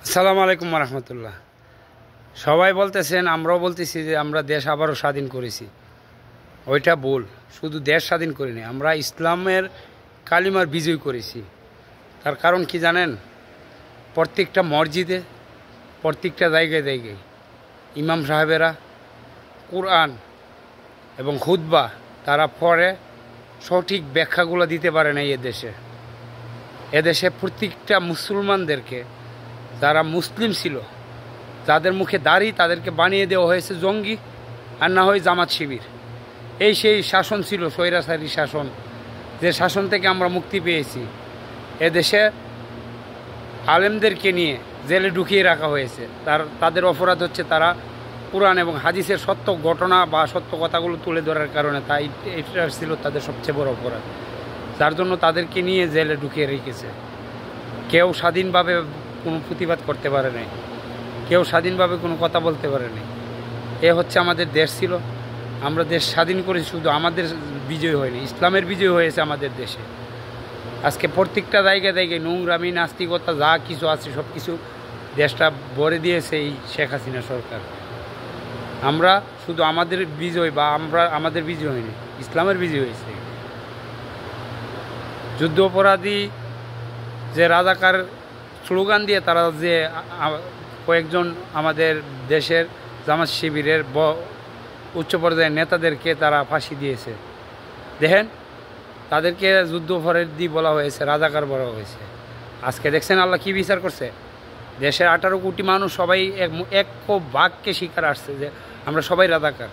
আসসালামু আলাইকুম রহমতুল্লাহ। সবাই বলতেছেন, আমরাও বলতেছি যে আমরা দেশ আবারও স্বাধীন করেছি। ওইটা ভুল। শুধু দেশ স্বাধীন করিনি, আমরা ইসলামের কালিমার বিজয় করেছি। তার কারণ কি জানেন? প্রত্যেকটা মসজিদে, প্রত্যেকটা জায়গায় জায়গায় ইমাম সাহেবেরা কোরআন এবং খুতবা তারা পড়ে সঠিক ব্যাখ্যাগুলো দিতে পারে না। এদেশে প্রত্যেকটা মুসলমানদেরকে, যারা মুসলিম ছিল, যাদের মুখে দাড়ি, তাদেরকে বানিয়ে দেওয়া হয়েছে জঙ্গি, আর না হয় জামাত শিবির। সেই শাসন ছিল, স্বৈরাচারী শাসন, যে শাসন থেকে আমরা মুক্তি পেয়েছি। এদেশে আলেমদেরকে নিয়ে জেলে ঢুকিয়ে রাখা হয়েছে। তাদের অপরাধ হচ্ছে তারা কোরআন এবং হাদিসের সত্য ঘটনা বা সত্য কথাগুলো তুলে ধরার কারণে, তাই এটা ছিল তাদের সবচেয়ে বড় অপরাধ, যার জন্য তাদেরকে নিয়ে জেলে ঢুকিয়ে রেখেছে। কেউ স্বাধীনভাবে কোনো প্রতিবাদ করতে পারে নাই, কেউ স্বাধীনভাবে কোনো কথা বলতে পারে নাই। হচ্ছে আমাদের দেশ ছিল, আমরা দেশ স্বাধীন করেছি। শুধু আমাদের বিজয় হয়নি, ইসলামের বিজয় হয়েছে আমাদের দেশে। আজকে প্রত্যেকটা জায়গায় জায়গায় নোংরামি, নাস্তিকতা, যা কিছু আছে সব কিছু দেশটা ভরে দিয়েছে এই শেখ হাসিনা সরকার। আমরা শুধু আমাদের বিজয়, বা আমাদের বিজয় হয়নি, ইসলামের বিজয় হয়েছে। যুদ্ধ অপরাধী যে রাজাকার স্লোগান দিয়ে তারা যে কয়েকজন আমাদের দেশের জামাত শিবিরের উচ্চ পর্যায়ের নেতাদেরকে তারা ফাঁসি দিয়েছে, দেখেন, তাদেরকে যুদ্ধ অপরাধী বলা হয়েছে, রাজাকার বলা হয়েছে। আজকে দেখছেন আল্লাহ কি বিচার করছে? দেশের 18 কোটি মানুষ সবাই এক বাক্যে স্বীকার আসছে যে আমরা সবাই রাজাকার।